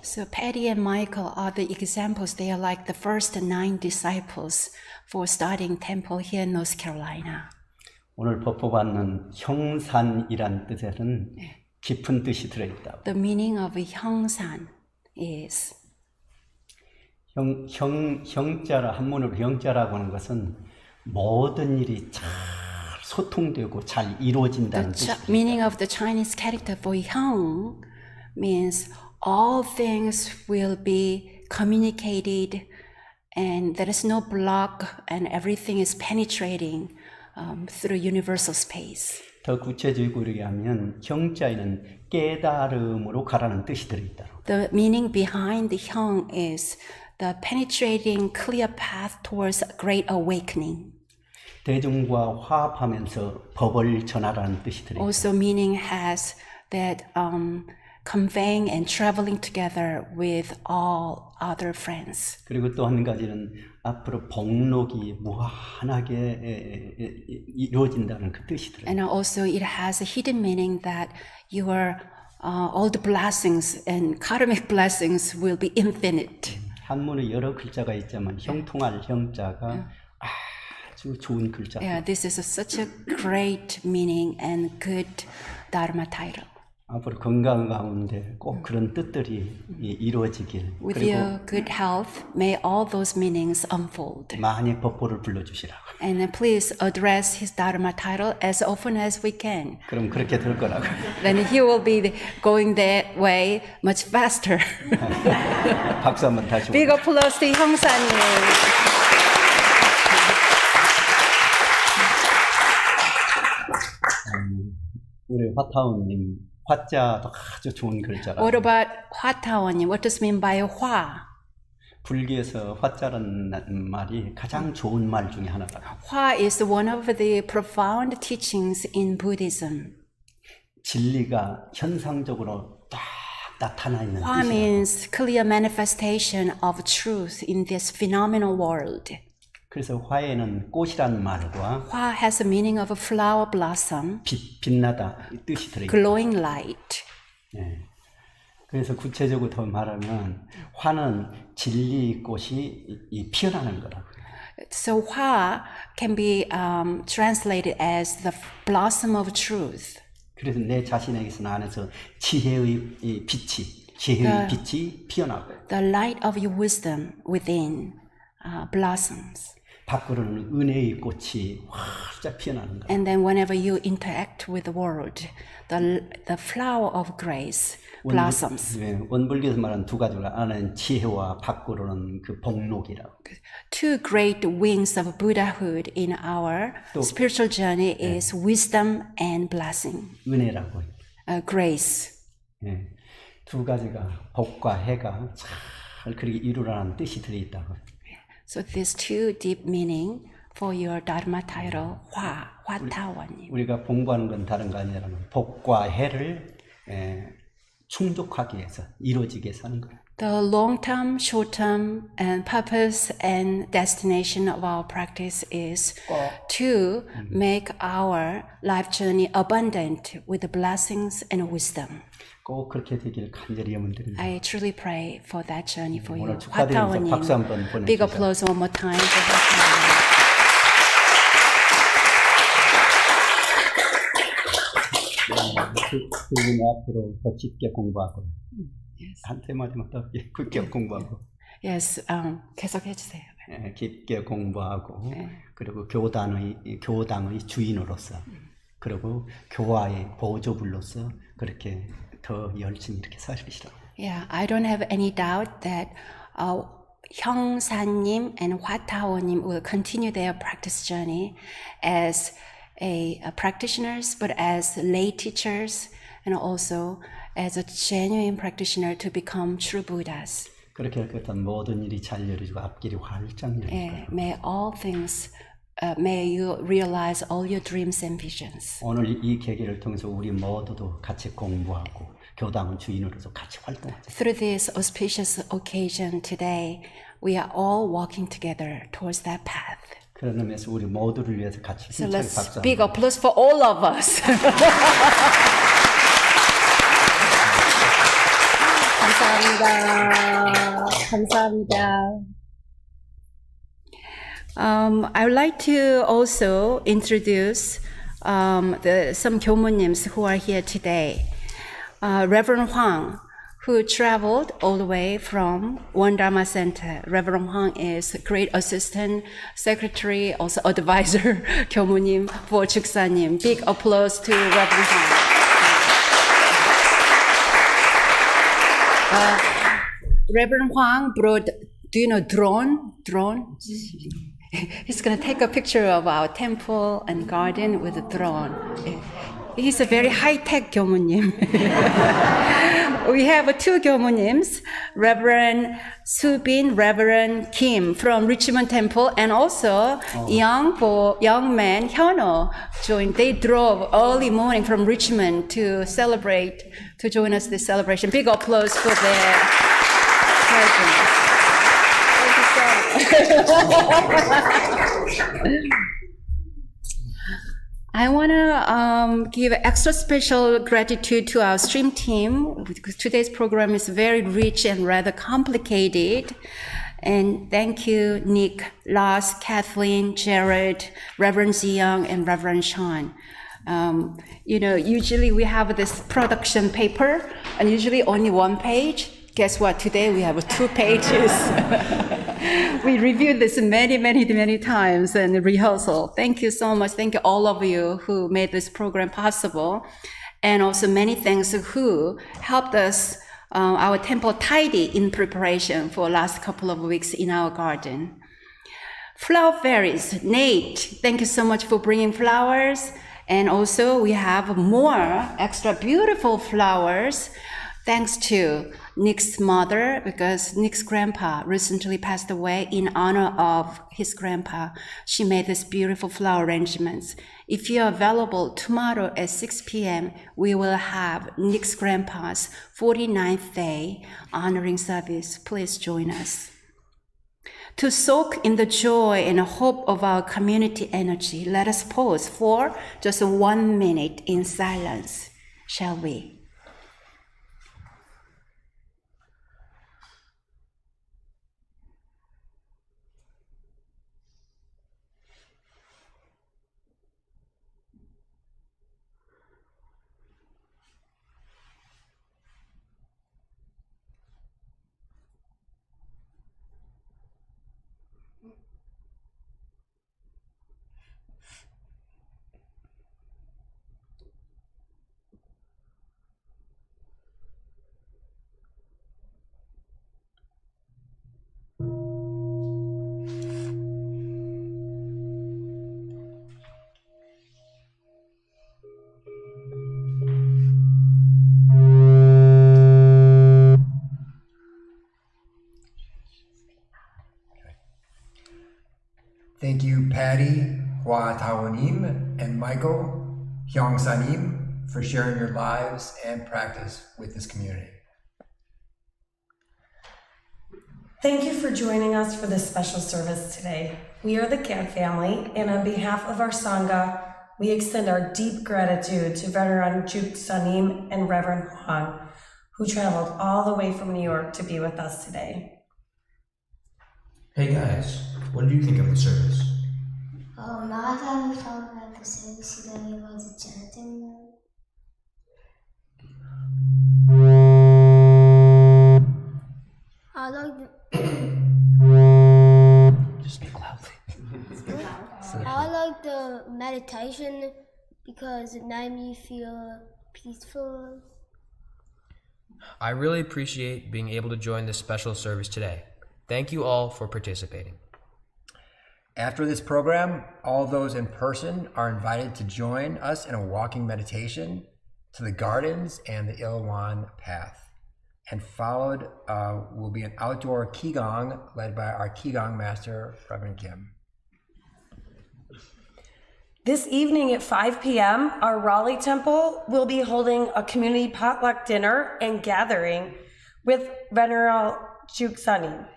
Speaker 3: So Patty and Michael are the examples. They are like the first 9 disciples for starting temple here in North Carolina.
Speaker 11: 오늘 법보받는 형산이란 뜻에는 깊은 뜻이 들어있다.
Speaker 3: The meaning of 형산 is
Speaker 11: 형자라 한문으로 형자라고 하는 것은 모든 일이 잘 소통되고 잘 이루어진다는
Speaker 3: the
Speaker 11: 뜻입니다.
Speaker 3: meaning of the Chinese character for 형 means all things will be communicated and there is no block and everything is penetrating through universal space.
Speaker 11: 더 구체적으로 얘기하면 형자에는 깨달음으로 가라는 뜻이 들어있다.
Speaker 3: The meaning behind the 형 is the penetrating clear path towards a great awakening.
Speaker 11: 대중과 화합하면서 법을 전하라는 뜻이 들어있다.
Speaker 3: Also meaning has that conveying and traveling together with all other friends.
Speaker 11: 그리고 또 한 가지는 앞으로 복록이 무한하게 이루어진다는 그 뜻이 들어요.
Speaker 3: And also it has a hidden meaning that your all the blessings and karmic blessings will be infinite.
Speaker 11: 한문에 여러 글자가 있지만 형통할 형자가 아주 좋은 글자.
Speaker 3: Yeah, this is such a great meaning and good Dharma title.
Speaker 11: 앞으로 건강 가운데 꼭 그런 뜻들이 이루어지길.
Speaker 3: With
Speaker 11: 그리고
Speaker 3: your good health, may all those meanings unfold.
Speaker 11: 많이 법보를 불러주시라고.
Speaker 3: And please address his Dharma title as often as we can.
Speaker 11: 그럼 그렇게 될 거라고.
Speaker 3: Then he will be going that way much faster.
Speaker 11: 박수 한번 다시.
Speaker 3: Big applause to 형사님.
Speaker 11: 우리 화타오님 화자도 아주 좋은 글자라.
Speaker 3: What about 화타원님? What does mean by 화?
Speaker 11: 불교에서 화자라는 말이 가장 좋은 말 중에 하나다.
Speaker 3: 화 is one of the profound teachings in Buddhism.
Speaker 11: 진리가 현상적으로 딱 나타나 있는
Speaker 3: 화
Speaker 11: 뜻이다.
Speaker 3: means clear manifestation of truth in this phenomenal world.
Speaker 11: 그래서 화에는 꽃이라는 말과
Speaker 3: 화 has a meaning of a flower blossom,
Speaker 11: 빛나다 이 뜻이 들어있다.
Speaker 3: glowing light.
Speaker 11: 네. 그래서 구체적으로 더 말하면 화는 진리 꽃이 피어나는 거라고.
Speaker 3: So 화 can be translated as the blossom of truth.
Speaker 11: 그래서 내 자신에게서 안에서 지혜의 이 빛이 지혜의 빛이 피어나고.
Speaker 3: The light of your wisdom within blossoms.
Speaker 11: 밖으로는 은혜의 꽃이 활짝 피어나는 거예요.
Speaker 3: And then whenever you interact with the world, the flower of grace blossoms.
Speaker 11: 원불교에서 말하는 두 가지가 안에는 지혜와 밖으로는 그 복록이라고.
Speaker 3: Two great wings of Buddhahood in our spiritual journey is wisdom and blessing.
Speaker 11: 은혜라고.
Speaker 3: Grace.
Speaker 11: 예, 두 가지가 복과 해가 잘 그렇게 이루라는 뜻이 들어있다고.
Speaker 3: So these two deep meaning for your Dharma title, 화타원님.
Speaker 11: 우리가 공부하는 건 다른 거 아니라면 복과 해를 충족하기 위해서 이루어지게 해서 하는 거예요.
Speaker 3: The long-term, short-term, and purpose and destination of our practice is to make our life journey abundant with the blessings and wisdom.
Speaker 11: 꼭 그렇게 되기를 간절히 염원드립니다.
Speaker 3: I truly pray for that journey for you.
Speaker 11: 오늘 축하드리면서 박수 한번 보내주세요.
Speaker 3: Big applause one more time for 화타원님.
Speaker 11: 그분이 앞으로 더 깊게 공부하고 한 테마마다 깊게 공부하고
Speaker 3: Yes, 계속 해주세요.
Speaker 11: 깊게 공부하고 그리고 교당의 주인으로서 그리고 교화의 보조불로서 그렇게 더 열심히 이렇게 사시라고.
Speaker 3: Yeah, I don't have any doubt that 형사님 and 화타원님 will continue their practice journey as practitioners, but as lay teachers, and also as a genuine practitioner to become true Buddhas.
Speaker 11: 그렇게 할 것은 모든 일이 잘 열어지고 앞길이 활짝 열리니까.
Speaker 3: May all things, may you realize all your dreams and visions.
Speaker 11: 오늘 이 계기를 통해서 우리 모두도 같이 공부하고 교당 주인으로서 같이 활동하자.
Speaker 3: Through this auspicious occasion today, we are all walking together towards that path.
Speaker 11: 그런 의미에서 우리 모두를 위해서 같이
Speaker 3: So
Speaker 11: 힘차게
Speaker 3: let's
Speaker 11: 박수
Speaker 3: big applause for all of us. 감사합니다. 감사합니다. I would like to also introduce some 교모님s who are here today. Reverend Huang, who traveled all the way from One Dharma Center. Reverend Huang is great assistant, secretary, also advisor, 교모님 for 축사님. Big applause to Reverend Huang. Reverend Huang brought, do you know drone? Drone? He's going to take a picture of our temple and garden with a drone. He's a very high-tech 교모님. We have two 교모nims, Reverend Subin, Reverend Kim from Richmond Temple, and also young man Hyunho joined. They drove early morning from Richmond to celebrate, to join us this celebration. Big applause for their presence. I want to give extra special gratitude to our stream team because today's program is very rich and rather complicated. And thank you, Nick, Lars, Kathleen, Jared, Reverend Ziyoung, and Reverend Sean. Usually we have this production paper and usually only one page. Guess what? Today we have 2 pages. We reviewed this many times in rehearsal. Thank you so much. Thank you all of you who made this program possible. And also many thanks who helped us, our temple tidy in preparation for last couple of weeks in our garden. Flower fairies, Nate, thank you so much for bringing flowers. And also we have more extra beautiful flowers thanks to Nick's mother, because Nick's grandpa recently passed away. In honor of his grandpa, she made these beautiful flower arrangements. If you are available tomorrow at 6 p.m., we will have Nick's grandpa's 49th day honoring service. Please join us. To soak in the joy and hope of our community energy, let us pause for just 1 minute in silence, shall we?
Speaker 13: Patty Hua Tawanim and Michael Hyung Sanim for sharing your lives and practice with this community.
Speaker 14: Thank you for joining us for this special service today. We are the Camp family, and on behalf of our Sangha, we extend our deep gratitude to Venerand Juk Sanim and Reverend Huang, who traveled all the way from New York to be with us today.
Speaker 15: Hey guys, what did you think of the service?
Speaker 16: Nakakatawa sa service sila yung mga chanting. I like the
Speaker 15: Just speak loudly.
Speaker 16: I like the meditation because it made me feel peaceful.
Speaker 17: I really appreciate being able to join this special service today. Thank you all for participating.
Speaker 13: After this program, all those in person are invited to join us in a walking meditation to the gardens and the Ilwan path. And followed will be an outdoor Qi Gong led by our Qi Gong master, Reverend Kim.
Speaker 14: This evening at 5 p.m., our Raleigh Temple will be holding a community potluck dinner and gathering with Venerable Juk Sanim.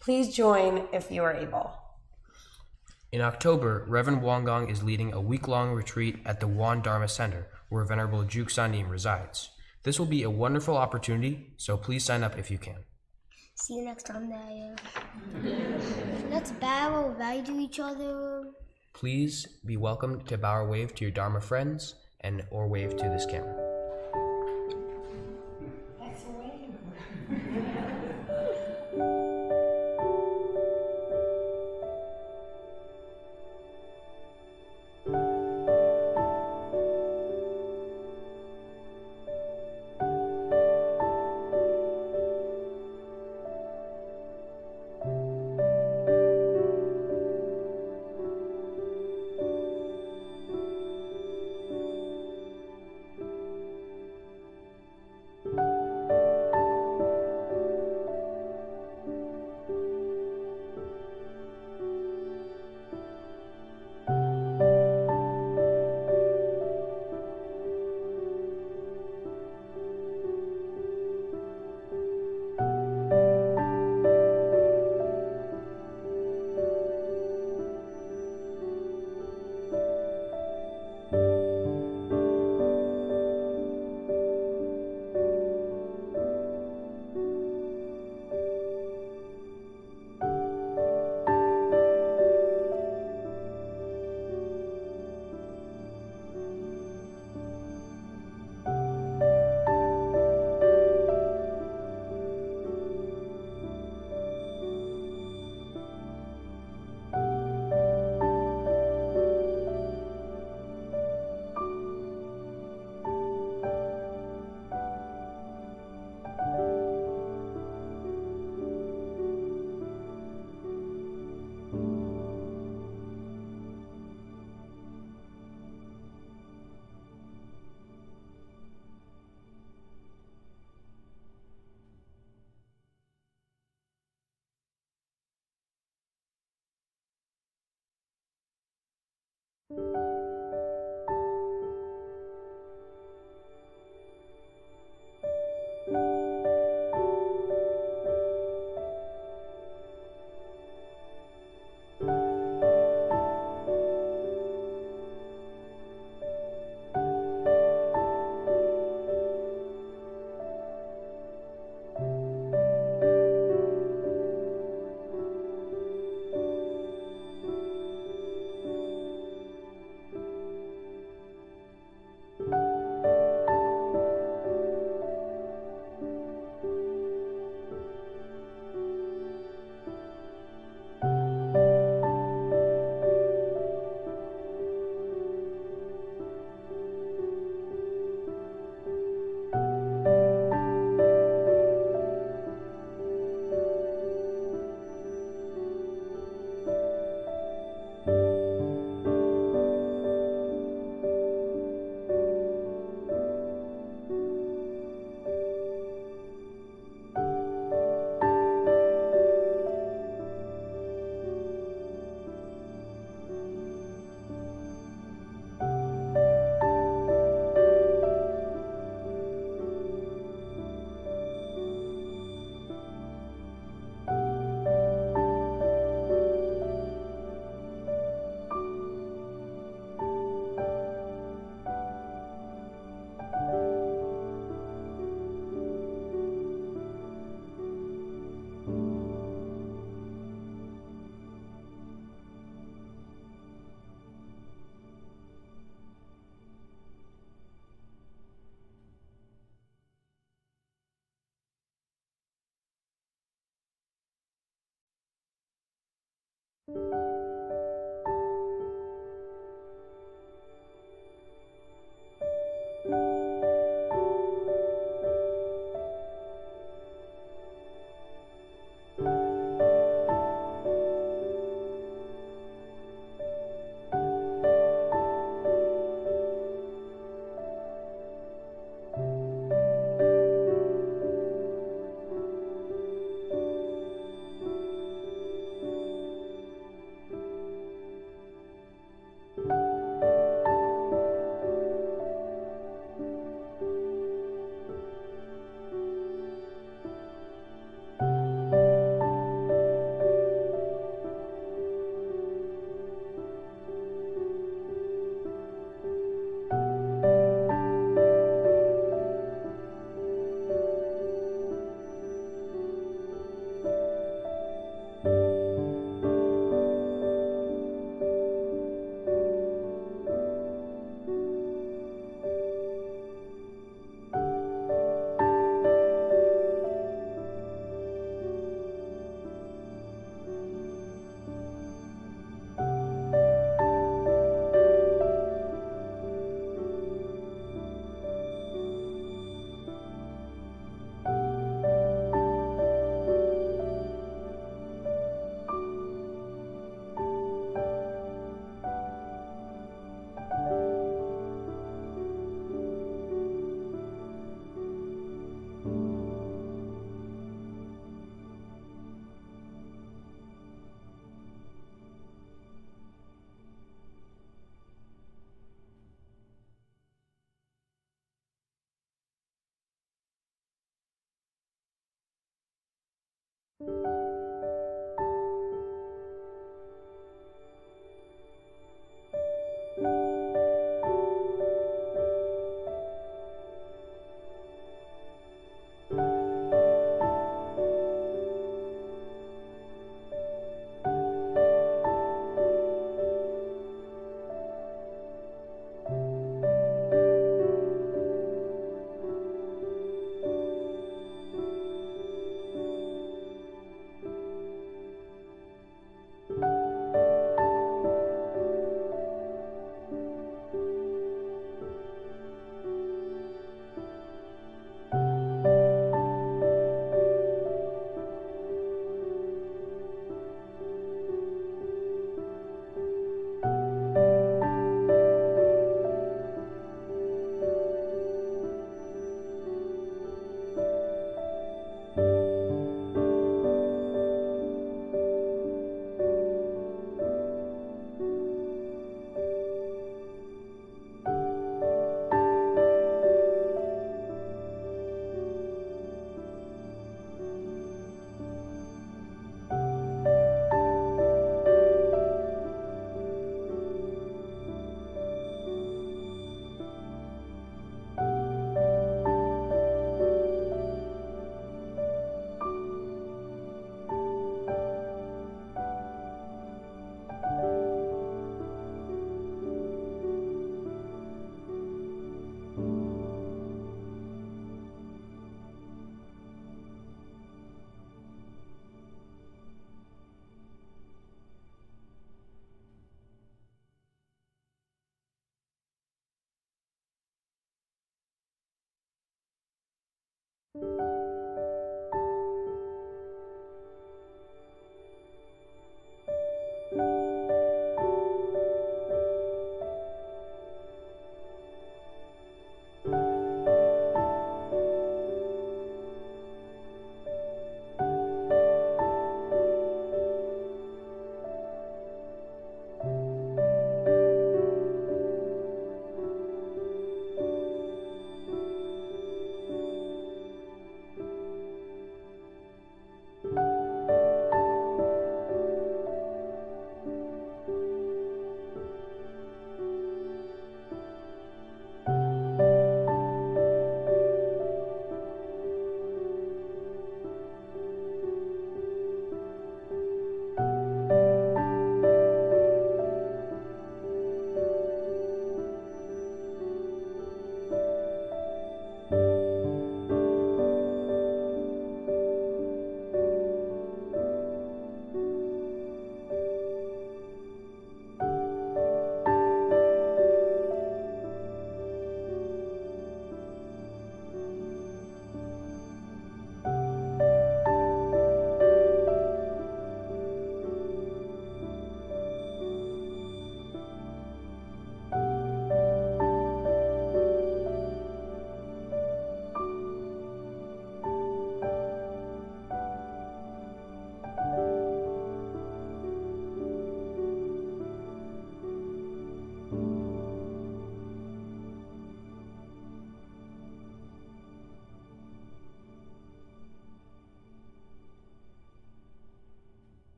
Speaker 14: Please join if you are able.
Speaker 17: In October, Reverend Wangong is leading a week-long retreat at the Wan Dharma Center, where Venerable Juk Sanim resides. This will be a wonderful opportunity, so please sign up if you can.
Speaker 16: See you next time, Daya. Let's bow or wave to each other.
Speaker 17: Please be welcome to bow or wave to your Dharma friends and or wave to this camera.
Speaker 14: That's a wave.